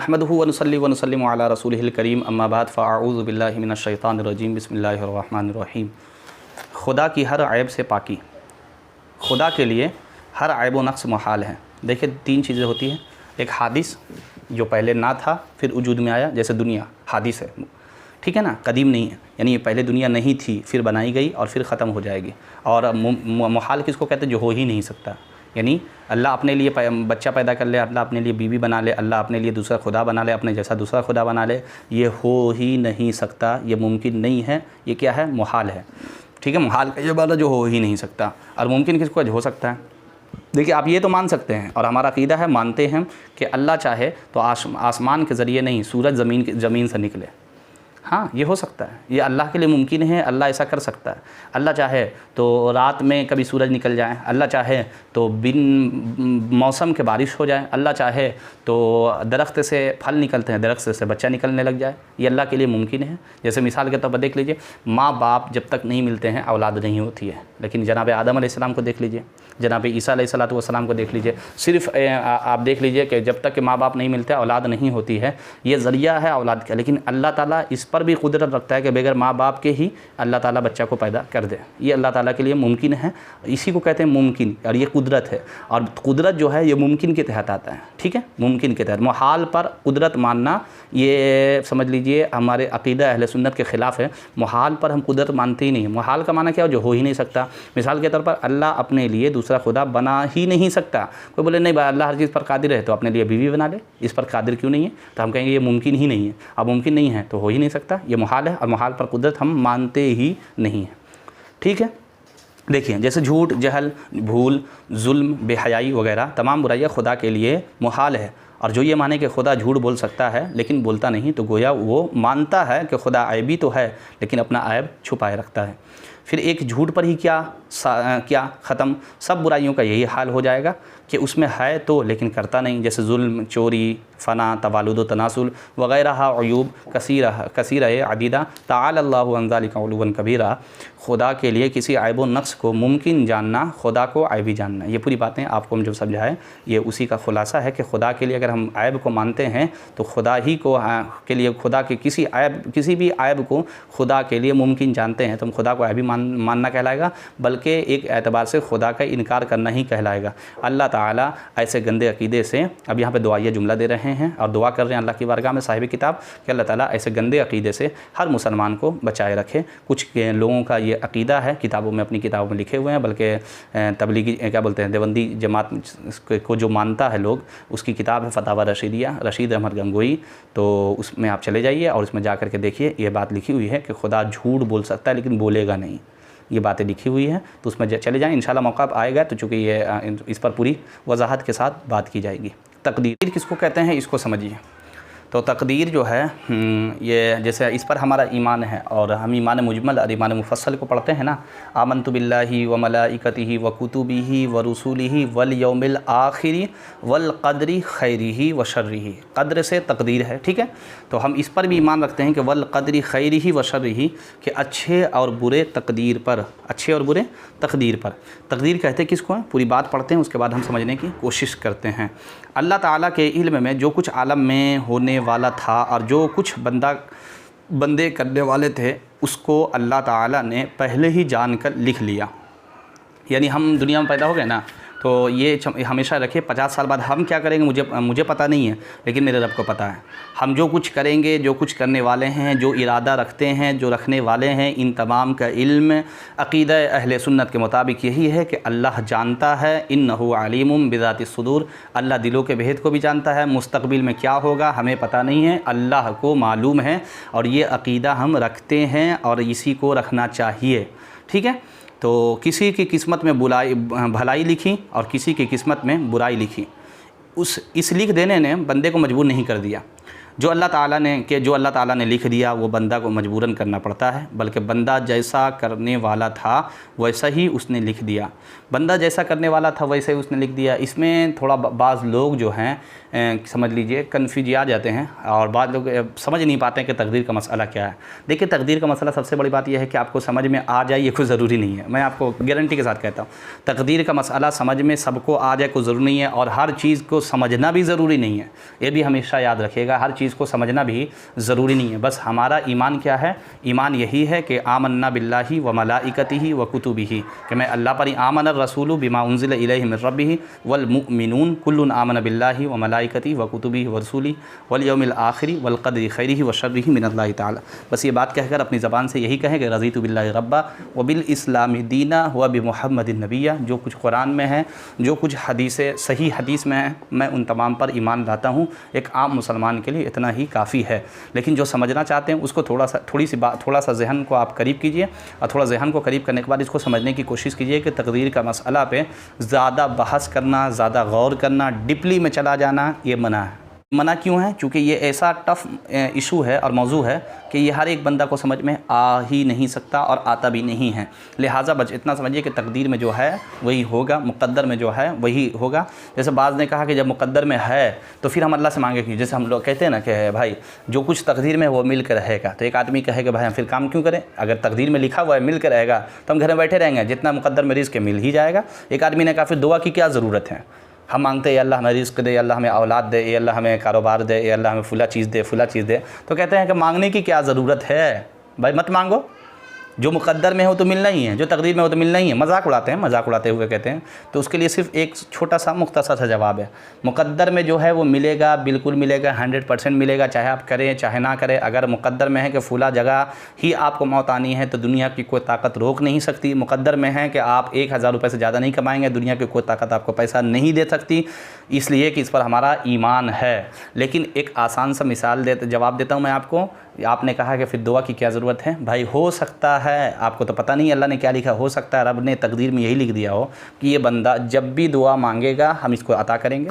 नहमदुहु व नुसल्ली व नुसल्लिमु अला रसूलिहिल करीम अम्मा बाद फ़अऊज़ु बिल्लाहि मिनश शैतानिर रजीम बिस्मिल्लाहिर रहमानिर रहीम। खुदा की हर ऐब से पाकी। खुदा के लिए हर ऐब व नक्स मुहाल है। देखिए, तीन चीज़ें होती हैं। एक हादिस जो पहले ना था फिर वजूद में आया, जैसे दुनिया हादिस है, ठीक है ना, कदीम नहीं है, यानी ये पहले दुनिया नहीं थी फिर बनाई गई और फिर ख़त्म हो जाएगी। और मुहाल किसको कहते हैं? जो हो ही नहीं सकता। यानी अल्लाह अपने लिए बच्चा पैदा कर ले, अल्लाह अपने लिए बीवी बना ले, अल्लाह अपने लिए दूसरा खुदा बना ले, अपने जैसा दूसरा खुदा बना ले, ये हो ही नहीं सकता, ये मुमकिन नहीं है। ये क्या है? मुहाल है, ठीक है। मुहाल का ये वाला जो हो ही नहीं सकता। और मुमकिन किसको हो सकता है? देखिए, आप ये तो मान सकते हैं और हमारा अक़ीदा है, मानते हैं कि अल्लाह चाहे तो आसमान के ज़रिए नहीं, सूरज ज़मीन से निकले। हाँ, ये हो सकता है, ये अल्लाह के लिए मुमकिन है, अल्लाह ऐसा कर सकता है। अल्लाह चाहे तो रात में कभी सूरज निकल जाए, अल्लाह चाहे तो बिन मौसम के बारिश हो जाए, अल्लाह चाहे तो दरख्त से फल निकलते हैं, दरख्त से बच्चा निकलने लग जाए, ये अल्लाह के लिए मुमकिन है। जैसे मिसाल के तौर पर देख लीजिए, माँ बाप जब तक नहीं मिलते हैं औलाद नहीं होती है, लेकिन जनाब आदम अलैहिस्सलाम को देख लीजिए, जनाब ईसा अलैहिस्सलाम को देख लीजिए। सिर्फ आप देख लीजिए कि जब तक कि माँ बाप नहीं मिलते औलाद नहीं होती है, ये ज़रिया है औलाद का। लेकिन अल्लाह ताला इस पर भी कुदरत रखता है कि बगैर माँ बाप के ही अल्लाह ताला बच्चा को पैदा कर दे। ये अल्लाह ताला के लिए मुमकिन है, इसी को कहते हैं मुमकिन, और ये कुदरत है। और कुदरत जो है ये मुमकिन के तहत आता है, ठीक है, मुमकिन के तहत। मुहाल पर कुदरत मानना ये समझ लीजिए हमारे अक़ीदा अहले सुन्नत के ख़िलाफ़ है। मुहाल पर हम कुदरत मानते ही नहीं। मुहाल का माना क्या हो? जो हो ही नहीं सकता। मिसाल के तौर पर अल्लाह अपने लिए दूसरा खुदा बना ही नहीं सकता। कोई बोले नहीं भाई अल्लाह हर चीज़ पर कादिर है, तो अपने लिए बीवी बना ले, इस पर कादिर क्यों नहीं है? तो हम कहेंगे ये मुमकिन ही नहीं है। अब मुमकिन नहीं है तो हो ही नहीं सकता, ये मुहाल है, और मुहाल पर कुदरत हम मानते ही नहीं है, ठीक है। देखिए, जैसे झूठ, जहल, भूल, जुल्म, बेहयाई वगैरह तमाम बुराइयाँ खुदा के लिए मुहाल है। और जो ये माने कि खुदा झूठ बोल सकता है लेकिन बोलता नहीं, तो गोया वो मानता है कि खुदा ऐबी तो है लेकिन अपना ऐब छुपाए रखता है। फिर एक झूठ पर ही क्या ख़त्म, सब बुराइयों का यही हाल हो जाएगा कि उसमें है तो लेकिन करता नहीं। जैसे जुल्म, चोरी, फ़ना, तवालुद, तनासुल वग़ैरह अयूब कसीरा अदीदा ताअला अल्लाहु अन ज़ालिका उलुवन कबीरा। खुदा के लिए किसी ऐब व नक्स को मुमकिन जानना, खुदा को ऐबी जानना, ये पूरी बातें आपको हम जो समझाएं ये उसी का ख़ुलासा है कि खुदा के लिए अगर हम ऐब को मानते हैं तो खुदा ही को के लिए, खुदा के किसी भी ऐब को खुदा के लिए मुमकिन जानते हैं तो हम खुदा को ऐबी मानना कहलाएगा, बल्कि एक एतबार से खुदा का इनकार करना ही कहलाएगा। अल्लाह ताला ऐसे गंदे अक़ीदे से, अब यहाँ पे दुआइया जुमला दे रहे हैं और दुआ कर रहे हैं अल्लाह की बारगाह में साहिब किताब कि अल्लाह ताला ऐसे गंदे अक़ीदे से हर मुसलमान को बचाए रखे। कुछ लोगों का ये अक़ीदा है, किताबों में, अपनी किताबों में लिखे हुए हैं, बल्कि तबलीगी क्या बोलते हैं, देवबंदी जमात को जो मानता है लोग, उसकी किताब है फतावा रशीदिया, रशीद अहमद गंगोई। तो उसमें आप चले जाइए और उसमें जा कर के देखिए, ये बात लिखी हुई है कि खुदा झूठ बोल सकता है लेकिन बोलेगा नहीं, ये बातें लिखी हुई हैं। तो उसमें चले जाएं, इंशाल्लाह मौका आएगा तो चूँकि ये इस पर पूरी वजाहत के साथ बात की जाएगी। तकदीर किसको कहते हैं इसको समझिए। तो तकदीर जो है ये जैसे इस पर हमारा ईमान है, और हम ईमान मुजमल और ईमान मुफस्सल को पढ़ते हैं ना, आमन्तु बिल्लाहि व मलाइकतिहि व कुतुबिहि व रुसूलिहि वल यौमिल आखिरी वल क़द्रि खैरिहि व शर्रिहि। क़द्र से तकदीर है, ठीक है। तो हम इस पर भी ईमान रखते हैं कि वल क़द्रि खैरिहि व शर्रिहि, कि अच्छे और बुरे तकदीर पर, अच्छे और बुरे तकदीर पर। तकदीर कहते किसको हैं? पूरी बात पढ़ते हैं, उसके बाद हम समझने की कोशिश करते हैं। अल्लाह ताला के इल्म में जो कुछ आलम में होने वाला था और जो कुछ बंदे करने वाले थे, उसको अल्लाह ताला ने पहले ही जानकर लिख लिया। यानी हम दुनिया में पैदा हो गए ना, तो ये हमेशा रखिए 50 साल बाद हम क्या करेंगे मुझे पता नहीं है, लेकिन मेरे रब को पता है। हम जो कुछ करेंगे, जो कुछ करने वाले हैं, जो इरादा रखते हैं, जो रखने वाले हैं, इन तमाम का इल्म अक़ीदा अहले सुन्नत के मुताबिक यही है कि अल्लाह जानता है। इन्नहु अलीमुम बिज़ातिस सुदूर, अल्लाह दिलों के भेद को भी जानता है। मुस्तक़बिल में क्या होगा हमें पता नहीं है, अल्लाह को मालूम है, और ये अक़ीदा हम रखते हैं और इसी को रखना चाहिए, ठीक है। तो किसी की किस्मत में भलाई लिखी और किसी की किस्मत में बुराई लिखी, इस लिख देने ने बंदे को मजबूर नहीं कर दिया। जो अल्लाह ताला ने लिख दिया वो बंदा को मजबूरन करना पड़ता है, बल्कि बंदा जैसा करने वाला था वैसा ही उसने लिख दिया। बंदा जैसा करने वाला था वैसे ही उसने लिख दिया। इसमें थोड़ा बाज़ लोग जो हैं समझ लीजिए कन्फ्यूज आ जाते हैं, और बाद लोग समझ नहीं पाते हैं कि तकदीर का मसला क्या है। देखिए, तकदीर का मसला सबसे बड़ी बात यह है कि आपको समझ में आ जाए ये कोई ज़रूरी नहीं है। मैं आपको गारंटी के साथ कहता हूँ, तकदीर का मसला समझ में सबको आ जाए कोई ज़रूरी नहीं है, और हर चीज़ को समझना भी ज़रूरी नहीं है। ये भी हमेशा याद रखिएगा, हर चीज़ को समझना भी ज़रूरी नहीं है। बस हमारा ईमान क्या है? ईमान यही है कि आमन्ना बिल्लाहि व मलाइकतिही व कुतुबिही, कि मैं अल्लाह पर आमन रसूलु बिमा उन्ज़िला इलैहि मिन रब्बिही वल मुमिनून कुल्लुन आमन बिल्लाहि व मलाइकतिही व कुतुबिही व रसूलिही वल यौमिल आखिरी वल क़द्रि खैरिही व शर्रिही मिनल्लाहि ताला। बस ये बात कहकर अपनी ज़बान से यही कहें कि रज़ीतु बिल्लाहि रब्बा व बिल इस्लामी दीना व बि मुहम्मदिन नबिय्या। जो कुछ कुरान में है, जो कुछ सही हदीस में है, मैं उन तमाम पर ईमान लाता हूँ। एक आम मुसलमान के लिए इतना ही काफ़ी है। लेकिन जो समझना चाहते हैं उसको थोड़ा सा ज़हन को आप करीब कीजिए, और थोड़ा ज़हन को करीब करने के बाद इसको समझने की कोशिश कीजिए कि तकदीर का मसला पे ज़्यादा बहस करना, ज़्यादा गौर करना, डीपली में चला जाना ये मना है। मना क्यों है? क्योंकि ये ऐसा टफ़ इशू है और मौजू है कि ये हर एक बंदा को समझ में आ ही नहीं सकता और आता भी नहीं है। लिहाजा बस इतना समझिए कि तकदीर में जो है वही होगा, मुक़द्दर में जो है वही होगा। जैसे बाज़ ने कहा कि जब मुक़द्दर में है तो फिर हम अल्लाह से मांगे क्यों? जैसे हम लोग कहते हैं ना कि भाई जो कुछ तकदीर में वो मिल कर रहेगा, तो एक आदमी कहेगा भाई हम फिर काम क्यों करें? अगर तकदीर में लिखा हुआ है मिल कर रहेगा तो हम घर में बैठे रहेंगे, जितना मुक़द्दर में रिज़्क़ मिल ही जाएगा। एक आदमी ने कहा फिर दुआ की क्या ज़रूरत है? हम मांगते हैं अल्लाह हमें रिज़्क़ दे, अल्लाह हमें औलाद दे, अल्लाह हमें कारोबार दे, अल्लाह हमें फुला चीज़ दे, तो कहते हैं कि मांगने की क्या ज़रूरत है? भाई मत मांगो, जो मुक़द्दर में हो तो मिलना ही है, जो तकदीर में हो तो मिलना ही है। मजाक उड़ाते हुए कहते हैं। तो उसके लिए सिर्फ एक छोटा सा मुख्तसर सा जवाब है, मुक़द्दर में जो है वो मिलेगा, बिल्कुल मिलेगा, 100% मिलेगा, चाहे आप करें चाहे ना करें। अगर मुक़द्दर में है कि फ़ुला जगह ही आपको मौत आनी है तो दुनिया की कोई ताकत रोक नहीं सकती। मुक़द्दर में है कि आप 1000 रुपये से ज़्यादा नहीं कमाएंगे, दुनिया की कोई ताकत आपको पैसा नहीं दे सकती, इसलिए कि इस पर हमारा ईमान है। लेकिन एक आसान सा जवाब देता हूँ मैं आपको। आपने कहा कि फिर दुआ की क्या ज़रूरत है? भाई हो सकता है, आपको तो पता नहीं अल्लाह ने क्या लिखा, हो सकता है रब ने तकदीर में यही लिख दिया हो कि ये बंदा जब भी दुआ मांगेगा हम इसको अता करेंगे,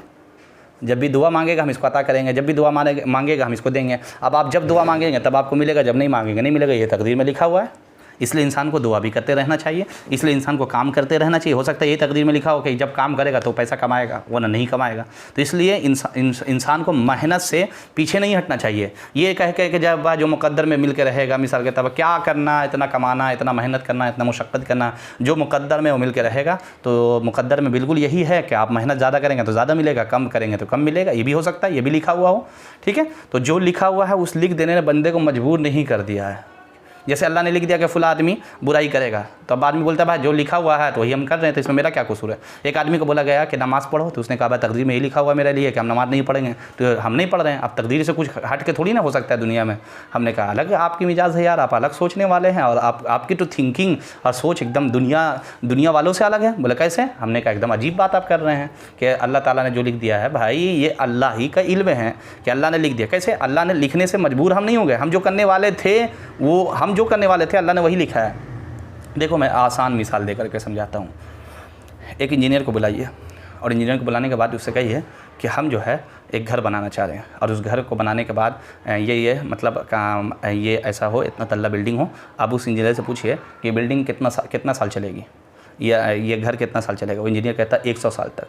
जब भी दुआ मांगेगा हम इसको अता करेंगे, जब भी दुआ मांगेगा हम इसको देंगे। अब आप जब दुआ मांगेंगे तब आपको मिलेगा, जब नहीं मांगेंगे नहीं मिलेगा। ये तकदीर में लिखा हुआ है। इसलिए इंसान को दुआ भी करते रहना चाहिए, इसलिए इंसान को काम करते रहना चाहिए। हो सकता है ये तकदीर में लिखा हो कि जब काम करेगा तो पैसा कमाएगा, वरना नहीं कमाएगा। तो इसलिए इंसान को मेहनत से पीछे नहीं हटना चाहिए। ये कह के कि जब जो मुक़द्दर में मिल के रहेगा, मिसाल के तब क्या करना, इतना कमाना, इतना मेहनत करना, इतना मुशक्क़त करना, जो मुक़द्दर में वो मिल के रहेगा। तो मुक़द्दर में बिल्कुल यही है कि आप मेहनत ज़्यादा करेंगे तो ज़्यादा मिलेगा, कम करेंगे तो कम मिलेगा। ये भी हो सकता है, ये भी लिखा हुआ हो, ठीक है। तो जो लिखा हुआ है उस लिख देने ने बंदे को मजबूर नहीं कर दिया है। जैसे अल्लाह ने लिख दिया कि फ़ुला आदमी बुराई करेगा, तो अब आदमी बोलता है भाई जो लिखा हुआ है तो वही हम कर रहे हैं, तो इसमें मेरा क्या कसूर है? एक आदमी को बोला गया कि नमाज़ पढ़ो, तो उसने कहा भाई तकदीर में यही लिखा हुआ मेरे लिए कि हम नमाज़ नहीं पढ़ेंगे, तो हम नहीं पढ़ रहे हैं। अब तकदीर से कुछ हट के थोड़ी ना हो सकता है दुनिया में। हमने कहा अलग आपकी मिजाज है यार, आप अलग सोचने वाले हैं, और आपकी तो थिंकिंग और सोच एकदम दुनिया वालों से अलग है। बोले कैसे? हमने कहा एकदम अजीब बात आप कर रहे हैं कि अल्लाह ताला ने जो लिख दिया है भाई ये अल्लाह ही का इल्म है कि अल्लाह ने लिख दिया। कैसे? अल्लाह ने लिखने से मजबूर हम नहीं हो गए, हम जो करने वाले थे अल्लाह ने वही लिखा है। देखो मैं आसान मिसाल देकर के समझाता हूँ। एक इंजीनियर को बुलाइए, और इंजीनियर को बुलाने के बाद उससे कहिए कि हम जो है एक घर बनाना चाह रहे हैं, और उस घर को बनाने के बाद मतलब ये ऐसा हो, इतना तल्ला बिल्डिंग हो। अब उस इंजीनियर से पूछिए कि ये बिल्डिंग कितना साल चलेगी, या ये घर कितना साल चलेगा? वो इंजीनियर कहता है 100 साल तक।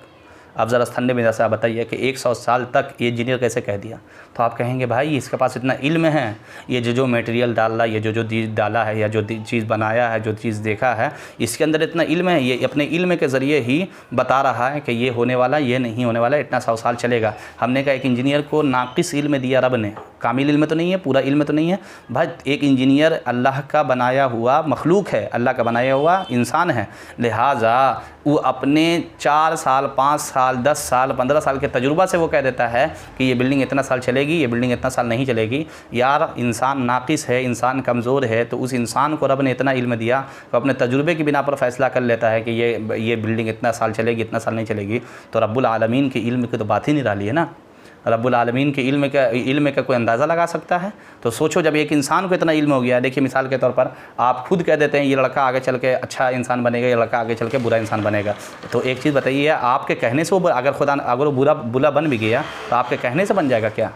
आप ज़रा ठंडे मिजाज से आप बताइए कि 100 साल तक ये इंजीनियर कैसे कह दिया? तो आप कहेंगे भाई इसके पास इतना इल्म है, ये जो मटेरियल डाला, ये जो चीज़ डाला है, या जो चीज़ बनाया है, जो चीज़ देखा है, इसके अंदर इतना इल्म है, ये अपने इल्म के ज़रिए ही बता रहा है कि ये होने वाला, ये नहीं होने वाला, इतना 100 साल चलेगा। हमने कहा एक इंजीनियर को नाक़िस इल्म दिया रब ने, कामिल इल्म तो नहीं है, पूरा इल्म तो नहीं है भाई। एक इंजीनियर अल्लाह का बनाया हुआ मखलूक है, अल्लाह का बनाया हुआ इंसान है। लिहाजा वो अपने 4 साल, 5 साल, 10 साल, 15 साल के तजुर्बा से वो कह देता है कि ये बिल्डिंग इतना साल चलेगी, ये बिल्डिंग इतना साल नहीं चलेगी। यार इंसान नाक़िस है, इंसान कमज़ोर है, तो उस इंसान को रब ने इतना इल्म दिया तो अपने तजुर्बे की बिना पर फ़ैसला कर लेता है कि ये बिल्डिंग इतना साल चलेगी, इतना साल नहीं चलेगी। तो रब्बुल आलमीन के इल्म की तो बात ही निराली है ना। रब्बुल आलमीन के इल्म का कोई अंदाज़ा लगा सकता है? तो सोचो जब एक इंसान को इतना इल्म हो गया। देखिए मिसाल के तौर पर आप खुद कह देते हैं ये लड़का आगे चल के अच्छा इंसान बनेगा, ये लड़का आगे चल के बुरा इंसान बनेगा। तो एक चीज़ बताइए, आपके कहने से वो अगर वो बुरा बन भी गया तो आपके कहने से बन जाएगा क्या?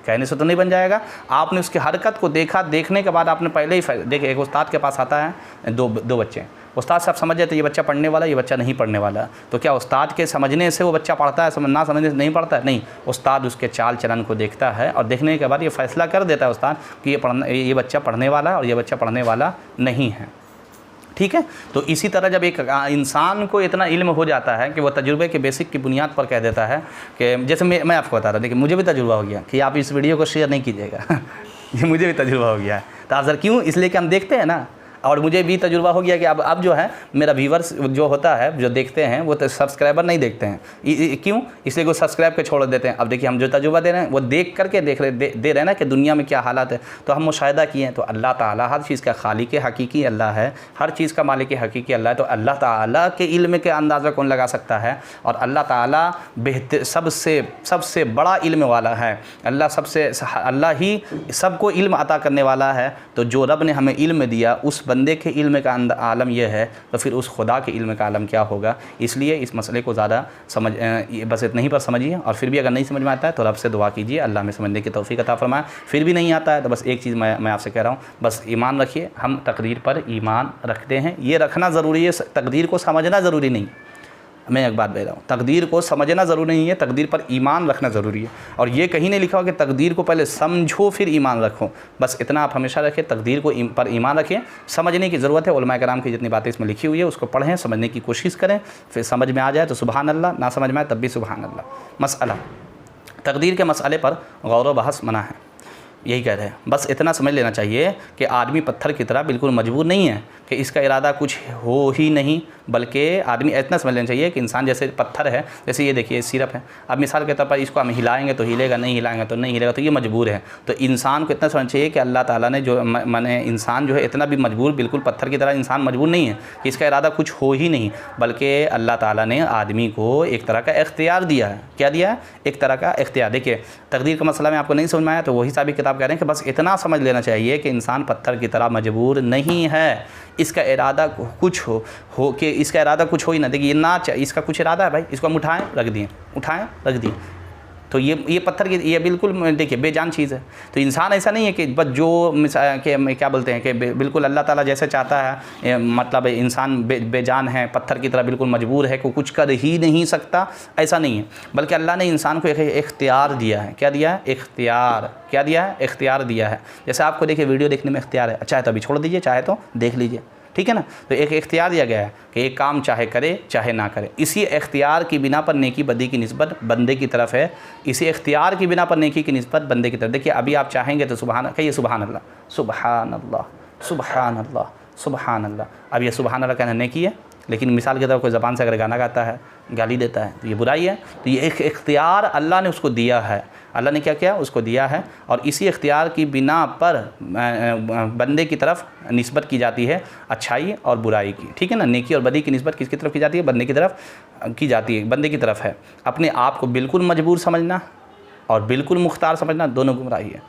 कहने से तो नहीं बन जाएगा। आपने उसकी हरकत को देखा, देखने के बाद आपने पहले ही देखिए, एक उस्ताद के पास आता है दो बच्चे, उस्ताद साहब समझ जाते ये बच्चा पढ़ने वाला, ये बच्चा नहीं पढ़ने वाला। तो क्या उस्ताद के समझने से वो बच्चा पढ़ता है, ना समझने से नहीं पढ़ता है? नहीं, उस्ताद उसके चाल चलन को देखता है और देखने के बाद ये फैसला कर देता है उस्ताद कि ये बच्चा पढ़ने वाला है और ये बच्चा पढ़ने वाला नहीं है। ठीक है। तो इसी तरह जब एक इंसान को इतना इल्म हो जाता है कि वो तजुर्बे के बेसिक की बुनियाद पर कह देता है कि जैसे मैं आपको बता रहा, देखिए मुझे भी तजुर्बा हो गया कि आप इस वीडियो को शेयर नहीं कीजिएगा ये मुझे भी तजुर्बा हो गया है। तो आप सर क्यों? इसलिए कि हम देखते हैं ना, और मुझे भी तजुर्बा हो गया कि अब जो है मेरा व्यूवर्स जो होता है, जो देखते हैं, वो तो सब्सक्राइबर नहीं देखते हैं। क्यों? इसलिए वो सब्सक्राइब के छोड़ देते हैं। अब देखिए हम जो तजुर्बा दे रहे हैं वो देख करके दे रहे हैं ना कि दुनिया में क्या हालात है। तो हम मुशाहिदा किए हैं तो अल्लाह ताला हर चीज़ का खालिक हकीकी अल्लाह है, हर चीज़ का मालिक हकीकी अल्लाह है। तो अल्लाह ताला के इल्म के अंदाज़ा कौन लगा सकता है? और अल्लाह ताला बेहतर सबसे बड़ा इल्म वाला है। अल्लाह ही सबको इल्म अता करने वाला है। तो जो रब ने हमें इल्म दिया, उस बंदे के इल्म का आलम यह है, तो फिर उस खुदा के इल्म का आलम क्या होगा? इसलिए इस मसले को ज़्यादा बस इतना ही पर समझिए। और फिर भी अगर नहीं समझ में आता है तो रब से दुआ कीजिए अल्लाह में समझने की तौफीक अता फरमाए। फिर भी नहीं आता है तो बस एक चीज़ मैं आपसे कह रहा हूँ, बस ईमान रखिए। हम तकदीर पर ईमान रखते हैं, ये रखना ज़रूरी है, तकदीर को समझना ज़रूरी नहीं। मैं एक बात कह रहा हूँ, तकदीर को समझना ज़रूरी नहीं है, तकदीर पर ईमान रखना ज़रूरी है। और ये कहीं नहीं लिखा हो कि तकदीर को पहले समझो फिर ईमान रखो। बस इतना आप हमेशा रखें, तकदीर को पर ईमान रखें। समझने की ज़रूरत है, उलमा कराम की जितनी बातें इसमें लिखी हुई है उसको पढ़ें, समझने की कोशिश करें। फिर समझ में आ जाए तो सुबहान अल्लाह, ना समझ में आए तब भी सुबहान अल्लाह। मसला तकदीर के मसले पर गौर व बहस मना है, यही कह रहे हैं। बस इतना समझ लेना चाहिए कि आदमी पत्थर की तरह बिल्कुल मजबूर नहीं है कि इसका इरादा कुछ हो ही नहीं, बल्कि आदमी इतना समझ लेना चाहिए कि इंसान जैसे पत्थर है, जैसे ये देखिए सिरप है, अब मिसाल के तौर पर इसको हम हिलाएंगे तो हिलेगा, नहीं हिलाएंगे तो नहीं हिलेगा, तो ये मजबूर है। तो इंसान को इतना समझना चाहिए कि अल्लाह ताला ने जो माने इंसान जो है इतना भी मजबूर, बिल्कुल पत्थर की तरह इंसान मजबूर नहीं है कि इसका इरादा कुछ हो ही नहीं, बल्कि अल्लाह ताला ने आदमी को एक तरह का इख्तियार दिया है। क्या दिया है? एक तरह का इख्तियार। देखिए तकदीर का मसला में आपको नहीं समझ में आया तो वही साहब किताब कह रहे हैं कि बस इतना समझ लेना चाहिए कि इंसान पत्थर की तरह मजबूर नहीं है, इसका इरादा कुछ हो कि इसका इरादा कुछ हो ही ना। देखिए ये ना इसका कुछ इरादा है भाई, इसको हम उठाएं रख दिए, तो ये पत्थर की ये बिल्कुल देखिए बेजान चीज़ है। तो इंसान ऐसा नहीं है कि बस जो के क्या बोलते हैं कि बिल्कुल अल्लाह ताला जैसे चाहता है, मतलब इंसान बेजान है, पत्थर की तरह बिल्कुल मजबूर है, को कुछ कर ही नहीं सकता, ऐसा नहीं है। बल्कि अल्लाह ने इंसान को एक इख्तियार दिया है। क्या दिया है? इख्तियार। क्या दिया है? इख्तियार दिया है। जैसे आपको देखिए वीडियो देखने में इख्तियार है, चाहे तो अभी छोड़ दीजिए, चाहे तो देख लीजिए, ठीक है ना। तो एक इख्तियार दिया गया है कि एक काम चाहे करे चाहे ना करे। इसी इख्तियार की बिना पर नेकी बदी की निस्बत बंदे की तरफ है। इसी इख्तियार की बिना पर नेकी की निस्बत बंदे की तरफ। देखिए अभी आप चाहेंगे तो सुबहान कहिए, सुबहान अल्लाह, सुबहान अल्लाह, सुबहान अल्लाह, सुबहान अल्लाह। अब ये सुबहान अल्लाह कहना नेकी है, लेकिन मिसाल के तौर कोई ज़बान से अगर गाना गाता है, गाली देता है, तो ये बुराई है। तो ये एक इख्तियार अल्लाह ने उसको दिया है। अल्लाह ने क्या किया? उसको दिया है। और इसी इख्तियार की बिना पर बंदे की तरफ निस्बत की जाती है अच्छाई और बुराई की, ठीक है ना। नेकी और बदी की निस्बत किसकी तरफ की जाती है? बंदे की तरफ की जाती है, बंदे की तरफ है। अपने आप को बिल्कुल मजबूर समझना और बिल्कुल मुख्तार समझना दोनों गुमराही है।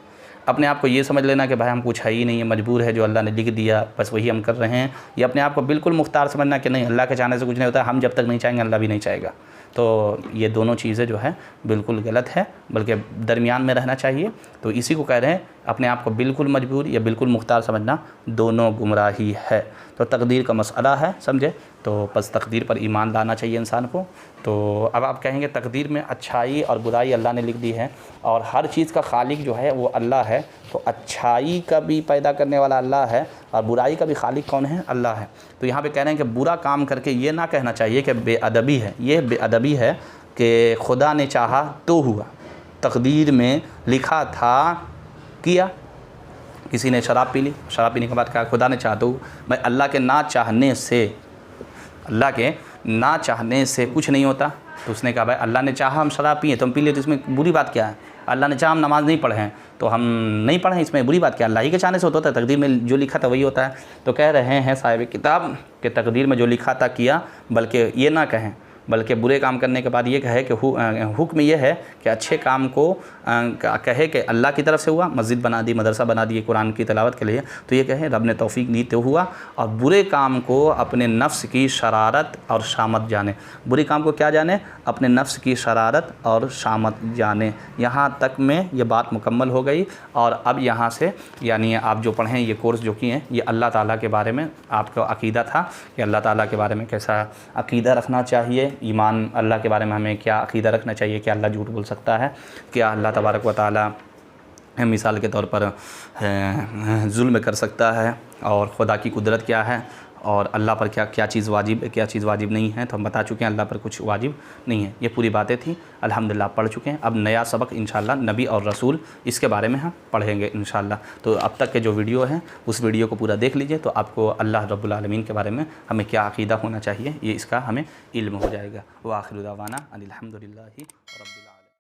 अपने आप को ये समझ लेना कि भाई हम कुछ है ही नहीं है, मजबूर है, जो अल्लाह ने लिख दिया बस वही हम कर रहे हैं। या अपने आप को बिल्कुल मुख्तार समझना कि नहीं, अल्लाह के चाहने से कुछ नहीं होता, हम जब तक नहीं चाहेंगे अल्लाह भी नहीं चाहेगा। तो ये दोनों चीज़ें जो है बिल्कुल गलत है, बल्कि दरमियान में रहना चाहिए। तो इसी को कह रहे हैं, अपने आप को बिल्कुल मजबूर या बिल्कुल मुख्तार समझना दोनों गुमराही है। तो तकदीर का मसला है, समझे। तो बस तकदीर पर ईमान लाना चाहिए इंसान को। तो अब आप कहेंगे तकदीर में अच्छाई और बुराई अल्लाह ने लिख दी है, और हर चीज़ का खालिक जो है वो अल्लाह है। तो अच्छाई का भी पैदा करने वाला अल्लाह है और बुराई का भी खालिक कौन है? अल्लाह है। तो यहाँ पे कह रहे हैं कि बुरा काम करके ये ना कहना चाहिए कि बेअदबी है। ये बेअदबी है कि खुदा ने चाहा तो हुआ, तकदीर में लिखा था किया। किसी ने शराब पी ली, शराब पीने के बाद कहा खुदा ने चाहा तो, भाई अल्लाह के ना चाहने से कुछ नहीं होता। तो उसने कहा भाई अल्लाह ने चाहा हम शराब पिए तो हम पी लिए, तो इसमें बुरी बात क्या है? अल्लाह ने चाहा हम नमाज़ नहीं पढ़े हैं तो हम नहीं पढ़ें, इसमें बुरी बात क्या? अल्लाह ही के चाहने से होता है, तकदीर में जो लिखा था वही होता है। तो कह रहे हैं साहिब किताब के तकदीर में जो लिखा था किया, बल्कि ये ना कहें बल्कि बुरे काम करने के बाद ये कहे कि हुक्म ये है कि अच्छे काम को कहे कि अल्लाह की तरफ से हुआ, मस्जिद बना दी, मदरसा बना दिए कुरान की तिलावत के लिए, तो ये कहे रब ने तौफीक दी तो हुआ। और बुरे काम को अपने नफ्स की शरारत और शामत जाने, बुरे काम को क्या जाने, अपने नफ्स की शरारत और शामत जाने। यहाँ तक में ये बात मुकम्मल हो गई। और अब यहाँ से यानी आप जो पढ़ें ये कोर्स जो किए हैं, ये अल्लाह ताला के बारे में आपका अक़ीदा था कि अल्लाह ताला के बारे में कैसा अक़ीदा रखना चाहिए, ईमान अल्लाह के बारे में हमें क्या अक़ीदा रखना चाहिए, क्या अल्लाह झूठ बोल सकता है, क्या अल्लाह तबारक व तआला मिसाल के तौर पर जुल्म कर सकता है, और खुदा की कुदरत क्या है, और अल्लाह पर क्या क्या चीज़ वाजिब है, क्या चीज़ वाजिब नहीं है। तो हम बता चुके हैं अल्लाह पर कुछ वाजिब नहीं है। ये पूरी बातें थी, अल्हम्दुलिल्लाह पढ़ चुके हैं। अब नया सबक इंशाअल्लाह नबी और रसूल इसके बारे में हम पढ़ेंगे इंशाअल्लाह। तो अब तक के जो वीडियो हैं उस वीडियो को पूरा देख लीजिए, तो आपको अल्लाह रब्बुल आलमीन के बारे में हमें क्या अक़ीदा होना चाहिए ये इसका हमें इल्म हो जाएगा। व आखिर दावाना अनिल हम्दुलिल्लाहि रब्बिल आलमीन।